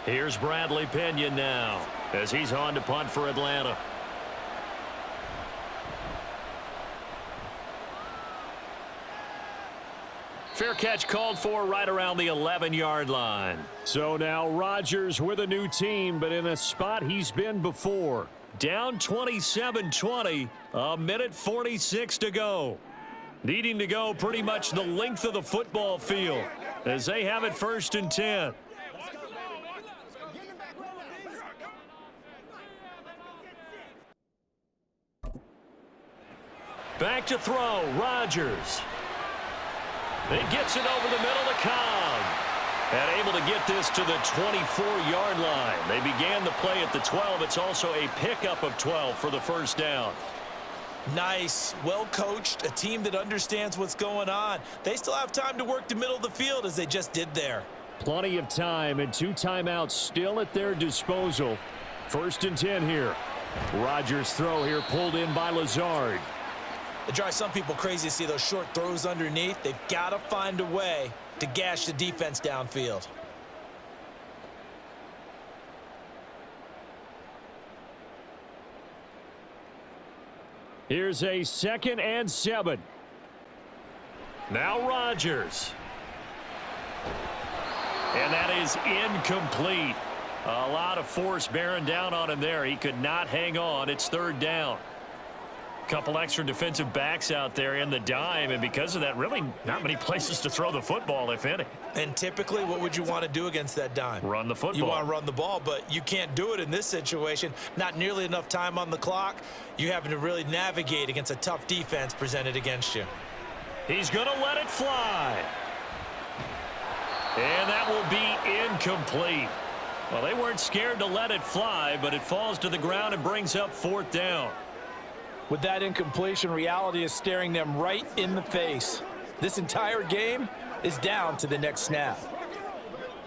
Here's Bradley Pinion now as he's on to punt for Atlanta. Fair catch called for right around the 11-yard line. So now Rodgers with a new team, but in a spot he's been before. Down 27-20, a minute 46 to go. Needing to go pretty much the length of the football field as they have it 1st and 10. Back to throw, Rodgers. He gets it over the middle to Cobb. And able to get this to the 24-yard line. They began the play at the 12. It's also a pickup of 12 for the 1st down. Nice, well-coached, a team that understands what's going on. They still have time to work the middle of the field as they just did there. Plenty of time and 2 timeouts still at their disposal. 1st and 10 here. Rodgers' throw here pulled in by Lazard. It drives some people crazy to see those short throws underneath. They've got to find a way to gash the defense downfield. Here's a 2nd and 7. Now Rodgers. And that is incomplete. A lot of force bearing down on him there. He could not hang on. It's 3rd down. Couple extra defensive backs out there in the dime, and because of that, really not many places to throw the football, if any. And typically, what would you want to do against that dime? Run the football. You want to run the ball, but you can't do it in this situation. Not nearly enough time on the clock. You're having to really navigate against a tough defense presented against you. He's going to let it fly. And that will be incomplete. Well, they weren't scared to let it fly, but it falls to the ground and brings up 4th down. With that incompletion, reality is staring them right in the face. This entire game is down to the next snap.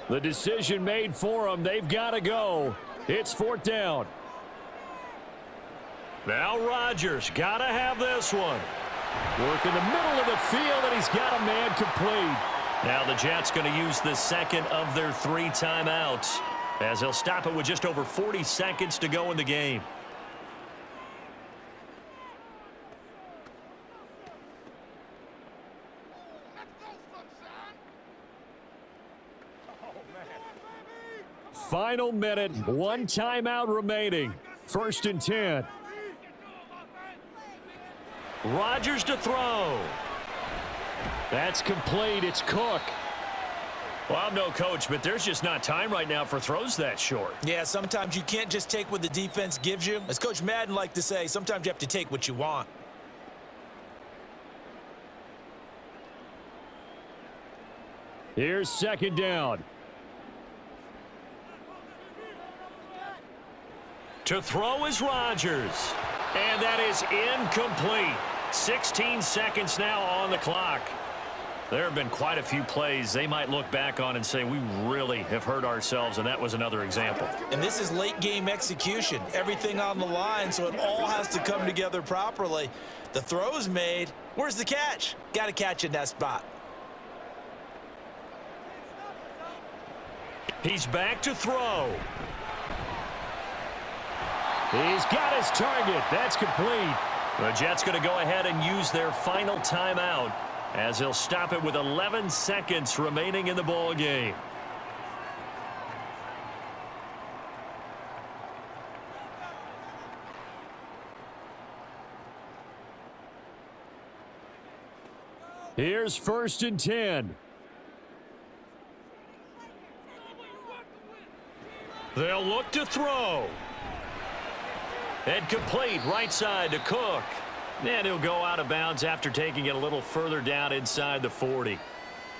The decision made for them. They've got to go. It's 4th down. Now Rodgers got to have this one. Working the middle of the field, and he's got a man complete. Now the Jets going to use the second of their 3 timeouts, as they'll stop it with just over 40 seconds to go in the game. Final minute, 1 timeout remaining. 1st and 10. Rodgers to throw. That's complete. It's Cook. Well, I'm no coach, but there's just not time right now for throws that short. Yeah, sometimes you can't just take what the defense gives you. As Coach Madden liked to say, sometimes you have to take what you want. Here's 2nd down. To throw is Rodgers. And that is incomplete. 16 seconds now on the clock. There have been quite a few plays they might look back on and say, we really have hurt ourselves, and that was another example. And this is late game execution. Everything on the line, so it all has to come together properly. The throw's made. Where's the catch? Got to catch in that spot. He's back to throw. He's got his target. That's complete. The Jets going to go ahead and use their final timeout, as he'll stop it with 11 seconds remaining in the ball game. Here's 1st and 10. They'll look to throw. And complete, right side to Cook. And he'll go out of bounds after taking it a little further down inside the 40.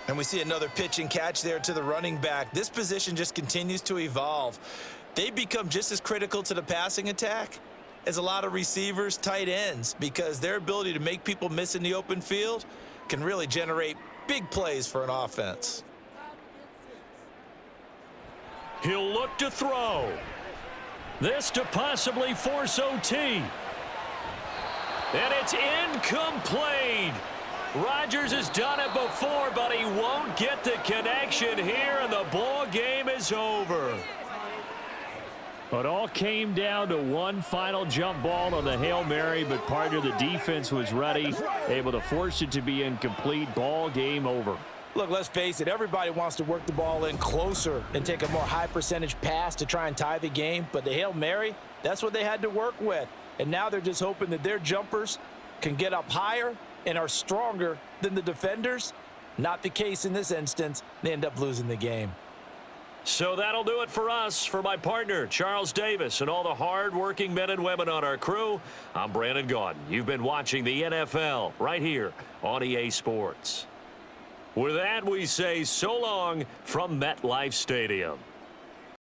And we see another pitch and catch there to the running back. This position just continues to evolve. They become just as critical to the passing attack as a lot of receivers, tight ends, because their ability to make people miss in the open field can really generate big plays for an offense. He'll look to throw. This to possibly force OT. And it's incomplete. Rodgers has done it before, but he won't get the connection here, and the ball game is over. It all came down to one final jump ball on the Hail Mary, but part of the defense was ready, able to force it to be incomplete. Ball game over. Look, let's face it, everybody wants to work the ball in closer and take a more high percentage pass to try and tie the game. But the Hail Mary, that's what they had to work with. And now they're just hoping that their jumpers can get up higher and are stronger than the defenders. Not the case in this instance. They end up losing the game. So that'll do it for us. For my partner, Charles Davis, and all the hard-working men and women on our crew, I'm Brandon Gaudin. You've been watching the NFL right here on EA Sports. With that, we say so long from MetLife Stadium.